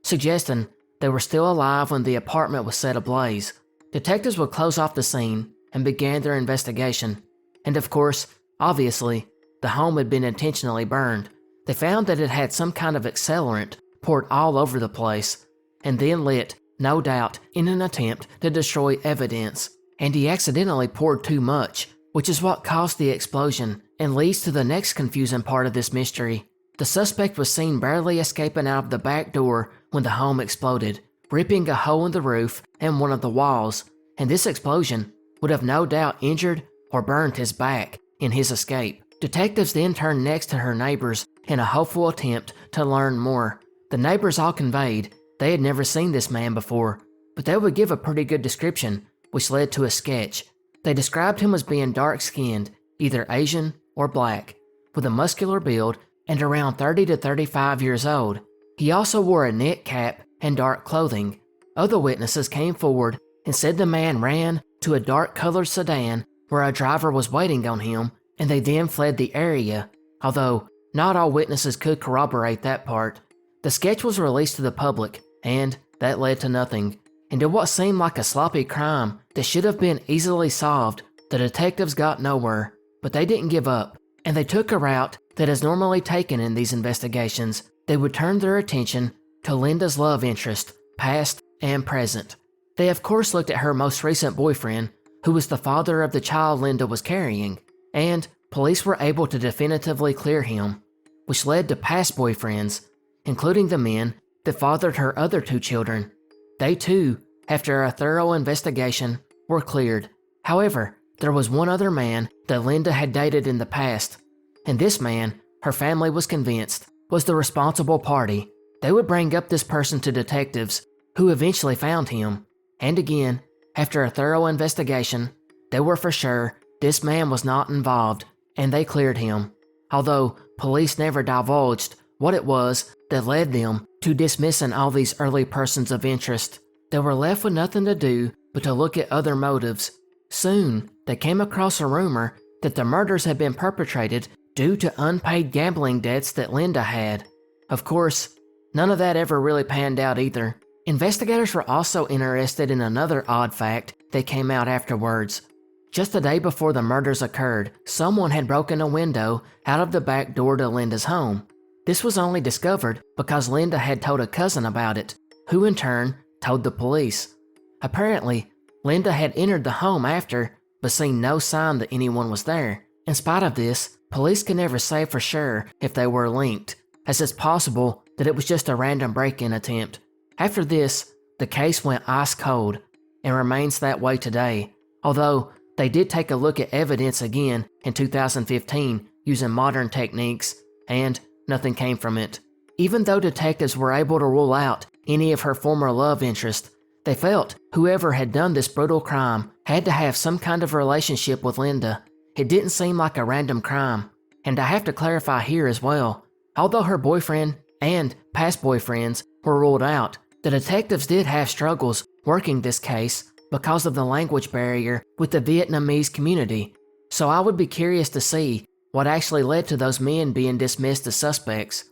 suggesting they were still alive when the apartment was set ablaze. Detectives would close off the scene and began their investigation. And of course, obviously, the home had been intentionally burned. They found that it had some kind of accelerant poured all over the place, and then lit, no doubt, in an attempt to destroy evidence. And he accidentally poured too much, which is what caused the explosion and leads to the next confusing part of this mystery. The suspect was seen barely escaping out of the back door when the home exploded, ripping a hole in the roof and one of the walls, and this explosion would have no doubt injured or burned his back in his escape. Detectives then turned next to her neighbors in a hopeful attempt to learn more. The neighbors all conveyed they had never seen this man before, but they would give a pretty good description, which led to a sketch. They described him as being dark-skinned, either Asian or black, with a muscular build and around 30 to 35 years old. He also wore a knit cap and dark clothing. Other witnesses came forward and said the man ran to a dark-colored sedan where a driver was waiting on him, and they then fled the area, although not all witnesses could corroborate that part. The sketch was released to the public, and that led to nothing. And in what seemed like a sloppy crime that should have been easily solved, the detectives got nowhere. But they didn't give up, and they took a route that is normally taken in these investigations. They would turn their attention to Linda's love interest, past and present. They of course looked at her most recent boyfriend, who was the father of the child Linda was carrying, and police were able to definitively clear him, which led to past boyfriends, including the men that fathered her other 2 children. They too, after a thorough investigation, were cleared. However, there was one other man that Linda had dated in the past, and this man, her family was convinced, was the responsible party. They would bring up this person to detectives, who eventually found him. And again, after a thorough investigation, they were for sure this man was not involved, and they cleared him. Although police never divulged what it was that led them to dismissing all these early persons of interest. They were left with nothing to do but to look at other motives. Soon, they came across a rumor that the murders had been perpetrated due to unpaid gambling debts that Linda had. Of course, none of that ever really panned out either. Investigators were also interested in another odd fact that came out afterwards. Just the day before the murders occurred, someone had broken a window out of the back door to Linda's home. This was only discovered because Linda had told a cousin about it, who in turn told the police. Apparently, Linda had entered the home after, but seen no sign that anyone was there. In spite of this, police could never say for sure if they were linked, as it's possible that it was just a random break-in attempt. After this, the case went ice cold, and remains that way today, although they did take a look at evidence again in 2015 using modern techniques, and nothing came from it. Even though detectives were able to rule out any of her former love interest, they felt whoever had done this brutal crime had to have some kind of relationship with Linda. It didn't seem like a random crime. And I have to clarify here as well, although her boyfriend and past boyfriends were ruled out, the detectives did have struggles working this case because of the language barrier with the Vietnamese community. So I would be curious to see what actually led to those men being dismissed as suspects.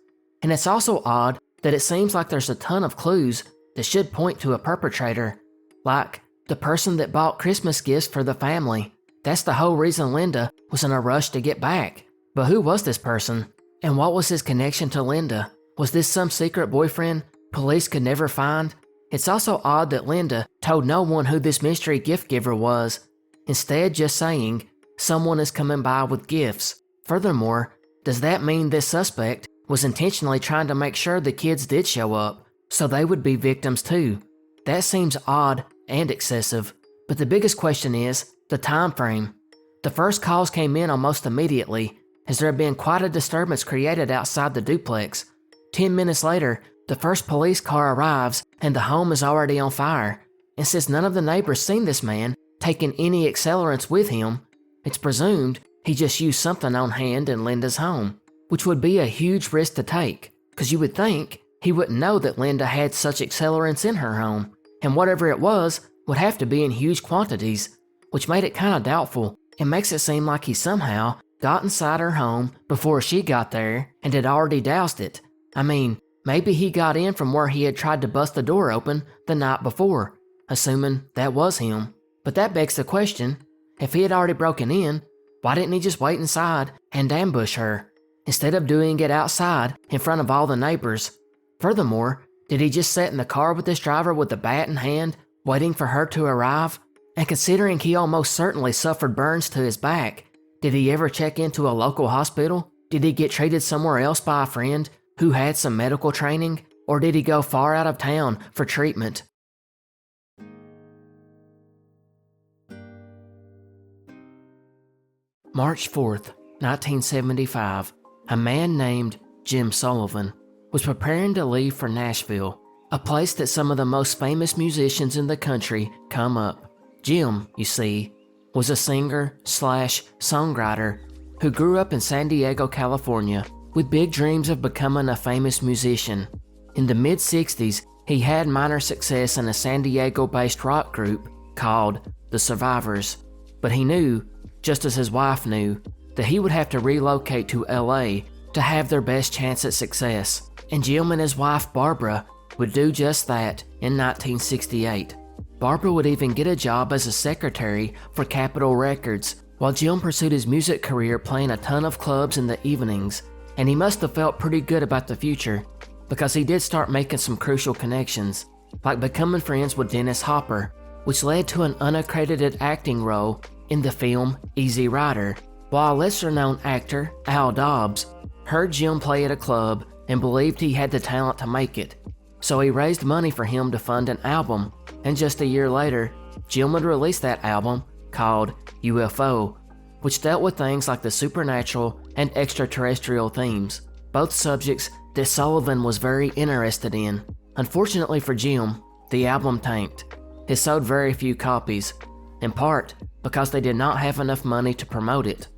And it's also odd that it seems like there's a ton of clues that should point to a perpetrator, like the person that bought Christmas gifts for the family, That's the whole reason Linda was in a rush to get back. But who was this person? And what was his connection to Linda? Was this some secret boyfriend police could never find? It's also odd that Linda told no one who this mystery gift giver was, instead just saying, someone is coming by with gifts. Furthermore, does that mean this suspect was intentionally trying to make sure the kids did show up, so they would be victims too? That seems odd and excessive, but the biggest question is the time frame. The first calls came in almost immediately, as there had been quite a disturbance created outside the duplex. 10 minutes later, the first police car arrives and the home is already on fire. And since none of the neighbors seen this man taking any accelerants with him, it's presumed he just used something on hand in Linda's home, which would be a huge risk to take, because you would think he wouldn't know that Linda had such accelerants in her home, and whatever it was would have to be in huge quantities, which made it kind of doubtful and makes it seem like he somehow got inside her home before she got there and had already doused it. I mean, maybe he got in from where he had tried to bust the door open the night before, assuming that was him. But that begs the question, if he had already broken in, why didn't he just wait inside and ambush her, instead of doing it outside in front of all the neighbors? Furthermore, did he just sit in the car with this driver with the bat in hand, waiting for her to arrive? And considering he almost certainly suffered burns to his back, did he ever check into a local hospital? Did he get treated somewhere else by a friend who had some medical training? Or did he go far out of town for treatment? March 4th, 1975, a man named Jim Sullivan was preparing to leave for Nashville, a place that some of the most famous musicians in the country come up. Jim, you see, was a singer/songwriter who grew up in San Diego, California, with big dreams of becoming a famous musician. In the mid-60s, he had minor success in a San Diego-based rock group called The Survivors, but he knew, just as his wife knew, that he would have to relocate to LA to have their best chance at success, and Jim and his wife Barbara would do just that in 1968. Barbara would even get a job as a secretary for Capitol Records, while Jim pursued his music career playing a ton of clubs in the evenings, and he must have felt pretty good about the future, because he did start making some crucial connections, like becoming friends with Dennis Hopper, which led to an unaccredited acting role in the film Easy Rider, while a lesser-known actor, Al Dobbs, heard Jim play at a club and believed he had the talent to make it. So he raised money for him to fund an album, and just a year later, Jim would release that album called UFO, which dealt with things like the supernatural and extraterrestrial themes, both subjects that Sullivan was very interested in. Unfortunately for Jim, the album tanked. It sold very few copies, in part because they did not have enough money to promote it.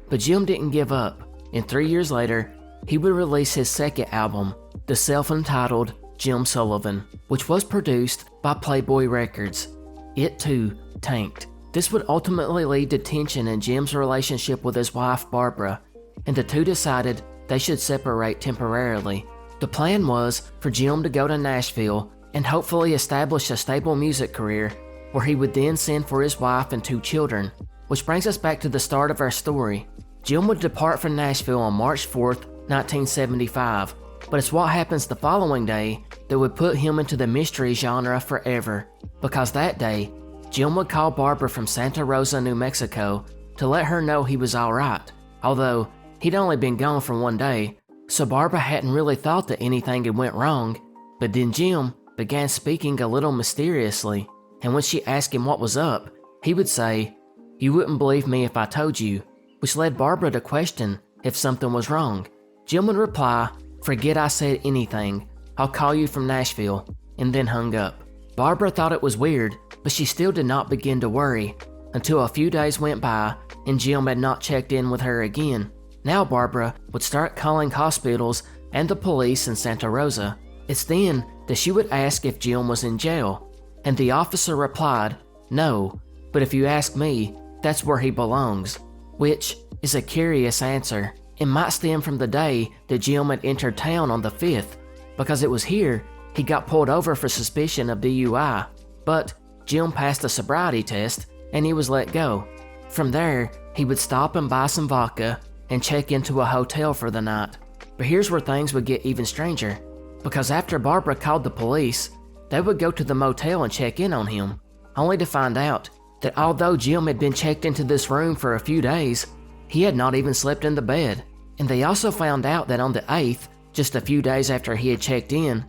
But Jim didn't give up, and 3 years later, he would release his second album, the self-entitled Jim Sullivan, which was produced by Playboy Records. It too tanked. This would ultimately lead to tension in Jim's relationship with his wife Barbara, and the two decided they should separate temporarily. The plan was for Jim to go to Nashville and hopefully establish a stable music career, where he would then send for his wife and 2 children. Which brings us back to the start of our story. Jim would depart from Nashville on March 4th, 1975, but it's what happens the following day that would put him into the mystery genre forever, because that day, Jim would call Barbara from Santa Rosa, New Mexico to let her know he was alright, although he'd only been gone for 1 day, so Barbara hadn't really thought that anything had went wrong. But then Jim began speaking a little mysteriously, and when she asked him what was up, he would say, "You wouldn't believe me if I told you," which led Barbara to question if something was wrong. Jim would reply, "Forget I said anything, I'll call you from Nashville," and then hung up. Barbara thought it was weird, but she still did not begin to worry, until a few days went by and Jim had not checked in with her again. Now Barbara would start calling hospitals and the police in Santa Rosa. It's then that she would ask if Jim was in jail, and the officer replied, "No, but if you ask me, that's where he belongs," which is a curious answer. It might stem from the day that Jim had entered town on the 5th, because it was here he got pulled over for suspicion of DUI, but Jim passed the sobriety test and he was let go. From there, he would stop and buy some vodka and check into a hotel for the night. But here's where things would get even stranger, because after Barbara called the police, they would go to the motel and check in on him, only to find out that although Jim had been checked into this room for a few days, he had not even slept in the bed. And they also found out that on the 8th, just a few days after he had checked in,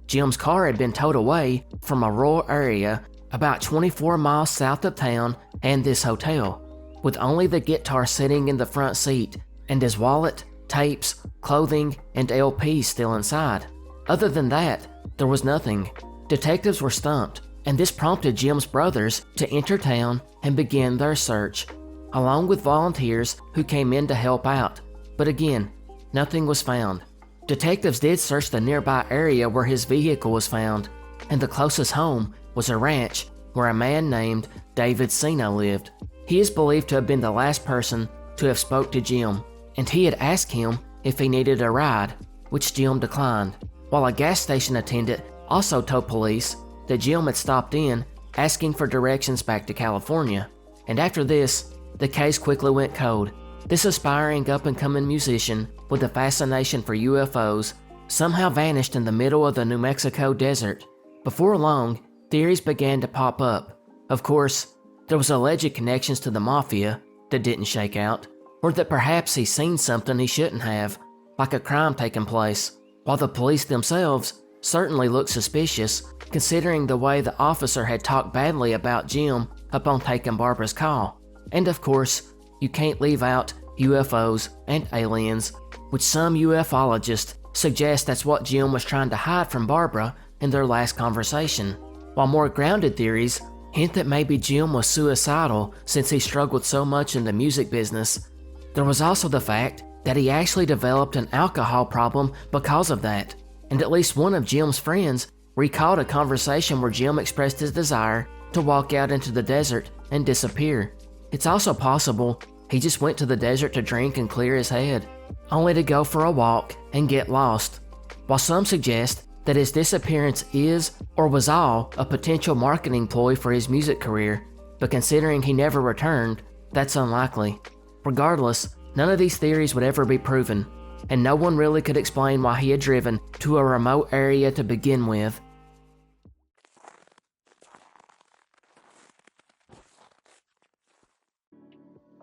Jim's car had been towed away from a rural area about 24 miles south of town and this hotel, with only the guitar sitting in the front seat and his wallet, tapes, clothing, and LPs still inside. Other than that, there was nothing. Detectives were stumped, and this prompted Jim's brothers to enter town and begin their search, along with volunteers who came in to help out. But again, nothing was found. Detectives did search the nearby area where his vehicle was found, and the closest home was a ranch where a man named David Sena lived. He is believed to have been the last person to have spoke to Jim, and he had asked him if he needed a ride, which Jim declined, while a gas station attendant also told police that Jim had stopped in asking for directions back to California. And after this, the case quickly went cold. This aspiring up-and-coming musician with a fascination for UFOs somehow vanished in the middle of the New Mexico desert. Before long, theories began to pop up. Of course, there was alleged connections to the mafia that didn't shake out, or that perhaps he's seen something he shouldn't have, like a crime taking place, while the police themselves certainly looked suspicious considering the way the officer had talked badly about Jim upon taking Barbara's call. And of course, you can't leave out UFOs and aliens, which some ufologists suggest that's what Jim was trying to hide from Barbara in their last conversation, while more grounded theories hint that maybe Jim was suicidal since he struggled so much in the music business. There was also the fact that he actually developed an alcohol problem because of that, and at least one of Jim's friends recalled a conversation where Jim expressed his desire to walk out into the desert and disappear. It's also possible he just went to the desert to drink and clear his head, only to go for a walk and get lost, while some suggest that his disappearance is or was all a potential marketing ploy for his music career, but considering he never returned, that's unlikely. Regardless, none of these theories would ever be proven, and no one really could explain why he had driven to a remote area to begin with.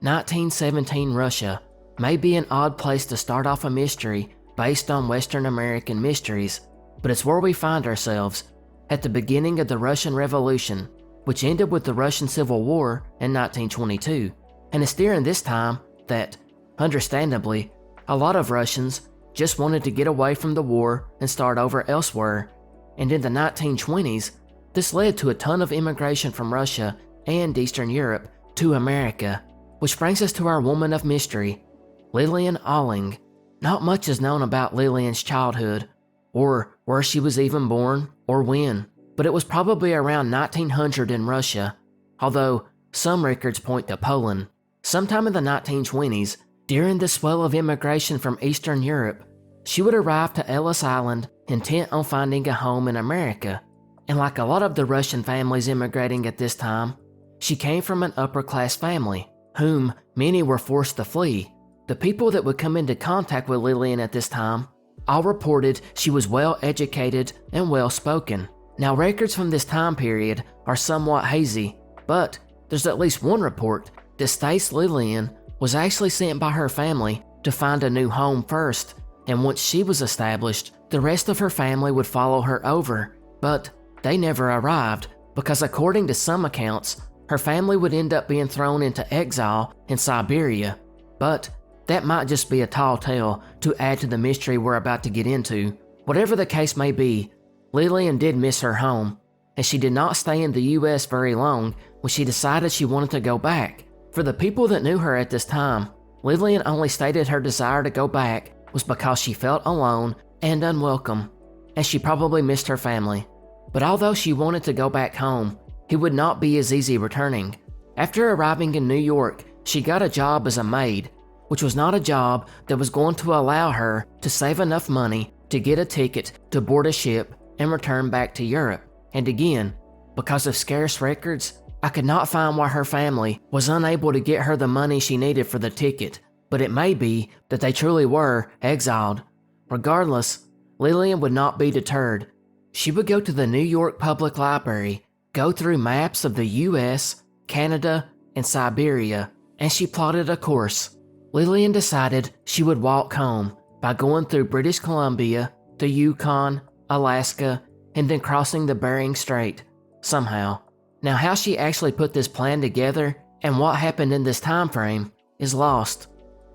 "1917 Russia may be an odd place to start off a mystery based on Western American mysteries, but it's where we find ourselves at the beginning of the Russian Revolution, which ended with the Russian Civil War in 1922, and it's during this time that, understandably, a lot of Russians just wanted to get away from the war and start over elsewhere, and in the 1920s, this led to a ton of immigration from Russia and Eastern Europe to America, which brings us to our woman of mystery, Lillian Alling. Not much is known about Lillian's childhood, or where she was even born, or when, but it was probably around 1900 in Russia, although some records point to Poland. Sometime in the 1920s, during the swell of immigration from Eastern Europe, she would arrive to Ellis Island intent on finding a home in America. And like a lot of the Russian families immigrating at this time, she came from an upper-class family, whom many were forced to flee. The people that would come into contact with Lillian at this time all reported she was well-educated and well-spoken. Now, records from this time period are somewhat hazy, but there's at least one report that states Lillian was actually sent by her family to find a new home first, and once she was established, the rest of her family would follow her over. But they never arrived, because according to some accounts, her family would end up being thrown into exile in Siberia. But that might just be a tall tale to add to the mystery we're about to get into. Whatever the case may be, Lillian did miss her home, and she did not stay in the US very long when she decided she wanted to go back. For the people that knew her at this time, Lillian only stated her desire to go back was because she felt alone and unwelcome, and she probably missed her family. But although she wanted to go back home, it would not be as easy returning. After arriving in New York, she got a job as a maid, which was not a job that was going to allow her to save enough money to get a ticket to board a ship and return back to Europe. And again, because of scarce records, I could not find why her family was unable to get her the money she needed for the ticket, but it may be that they truly were exiled. Regardless, Lillian would not be deterred. She would go to the New York Public Library, go through maps of the US, Canada, and Siberia, and she plotted a course. Lillian decided she would walk home by going through British Columbia, the Yukon, Alaska, and then crossing the Bering Strait, somehow. Now, how she actually put this plan together and what happened in this time frame is lost,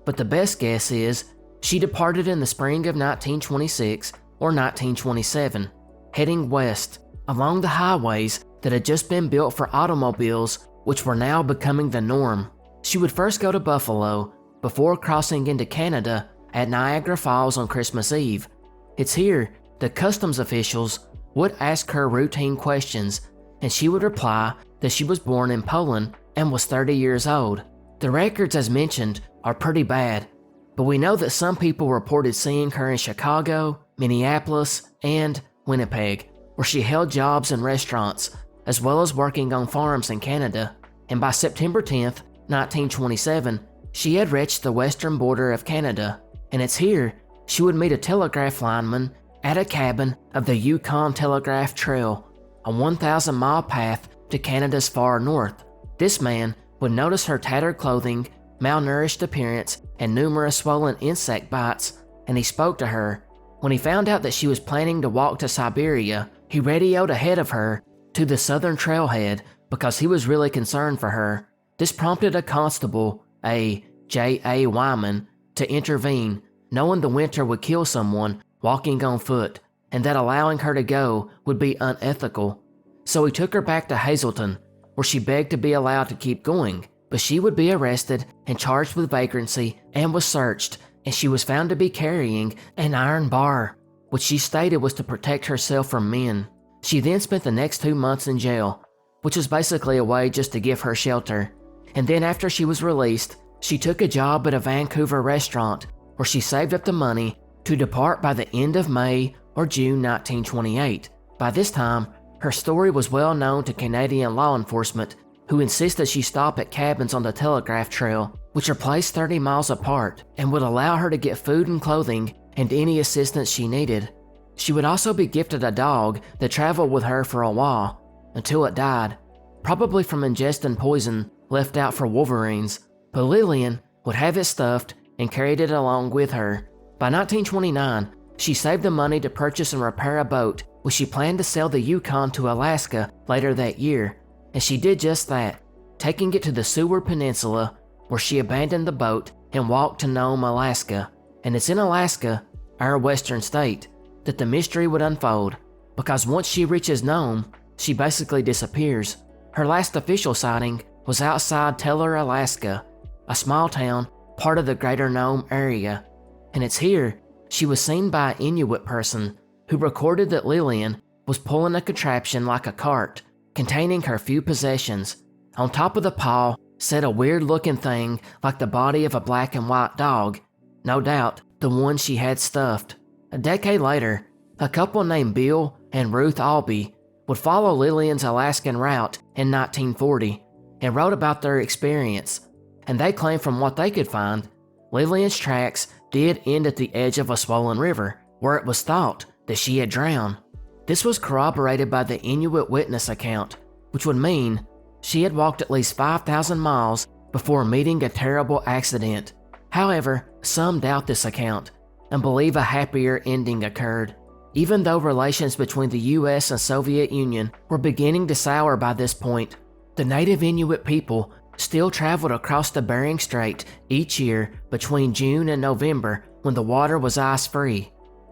but the best guess is she departed in the spring of 1926 or 1927, heading west along the highways that had just been built for automobiles, which were now becoming the norm. She would first go to Buffalo before crossing into Canada at Niagara Falls on Christmas Eve. It's here the customs officials would ask her routine questions, and she would reply that she was born in Poland and was 30 years old. The records, as mentioned, are pretty bad, but we know that some people reported seeing her in Chicago, Minneapolis, and Winnipeg, where she held jobs in restaurants, as well as working on farms in Canada. And by September 10th, 1927, she had reached the western border of Canada, and it's here she would meet a telegraph lineman at a cabin of the Yukon Telegraph Trail, a 1,000-mile path to Canada's far north. This man would notice her tattered clothing, malnourished appearance, and numerous swollen insect bites, and he spoke to her. When he found out that she was planning to walk to Siberia, he radioed ahead of her to the southern trailhead because he was really concerned for her. This prompted a constable, a J.A. Wyman, to intervene, knowing the winter would kill someone walking on foot, and that allowing her to go would be unethical. So he took her back to Hazleton, where she begged to be allowed to keep going, but she would be arrested and charged with vagrancy and was searched, and she was found to be carrying an iron bar, which she stated was to protect herself from men. She then spent the next 2 months in jail, which was basically a way just to give her shelter. And then after she was released, she took a job at a Vancouver restaurant where she saved up the money to depart by the end of May or June 1928. By this time, her story was well known to Canadian law enforcement, who insisted she stop at cabins on the Telegraph Trail, which are placed 30 miles apart and would allow her to get food and clothing and any assistance she needed. She would also be gifted a dog that traveled with her for a while, until it died, probably from ingesting poison left out for Wolverines, but Lillian would have it stuffed and carried it along with her. By 1929, she saved the money to purchase and repair a boat, which she planned to sell the Yukon to Alaska later that year, and she did just that, taking it to the Seward Peninsula, where she abandoned the boat and walked to Nome, Alaska. And it's in Alaska, our western state, that the mystery would unfold, because once she reaches Nome, she basically disappears. Her last official sighting was outside Teller, Alaska, a small town part of the greater Nome area, and it's here she was seen by an Inuit person who recorded that Lillian was pulling a contraption like a cart containing her few possessions. On top of the pile sat a weird-looking thing like the body of a black and white dog, no doubt the one she had stuffed. A decade later, a couple named Bill and Ruth Albee would follow Lillian's Alaskan route in 1940 and wrote about their experience, and they claimed from what they could find, Lillian's tracks did end at the edge of a swollen river, where it was thought that she had drowned. This was corroborated by the Inuit witness account, which would mean she had walked at least 5,000 miles before meeting a terrible accident. However, some doubt this account and believe a happier ending occurred. Even though relations between the US and Soviet Union were beginning to sour by this point, the native Inuit people still traveled across the Bering Strait each year between June and November when the water was ice-free.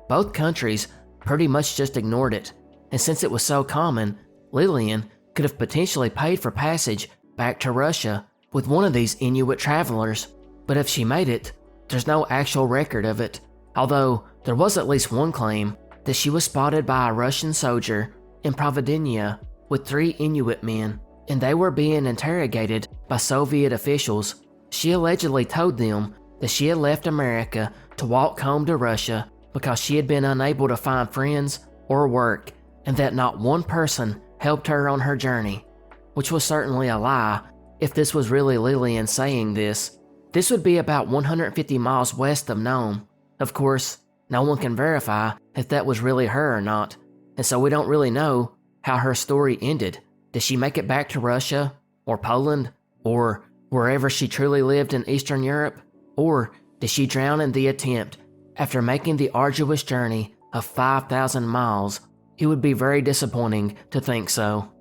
Both countries pretty much just ignored it, and since it was so common, Lillian could have potentially paid for passage back to Russia with one of these Inuit travelers, but if she made it, there's no actual record of it, although there was at least one claim that she was spotted by a Russian soldier in Providenia with 3 Inuit men, and they were being interrogated by Soviet officials. She allegedly told them that she had left America to walk home to Russia because she had been unable to find friends or work, and that not one person helped her on her journey. which was certainly a lie if this was really Lillian saying this. This would be about 150 miles west of Nome. Of course, no one can verify if that was really her or not, and so we don't really know how her story ended. Did she make it back to Russia, or Poland, or wherever she truly lived in Eastern Europe? Or did she drown in the attempt after making the arduous journey of 5,000 miles? It would be very disappointing to think so.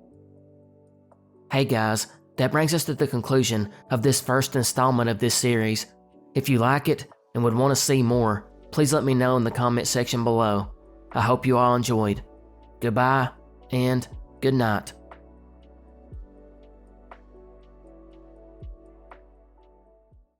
Hey guys, that brings us to the conclusion of this first installment of this series. If you like it and would want to see more, please let me know in the comment section below. I hope you all enjoyed. Goodbye and good night.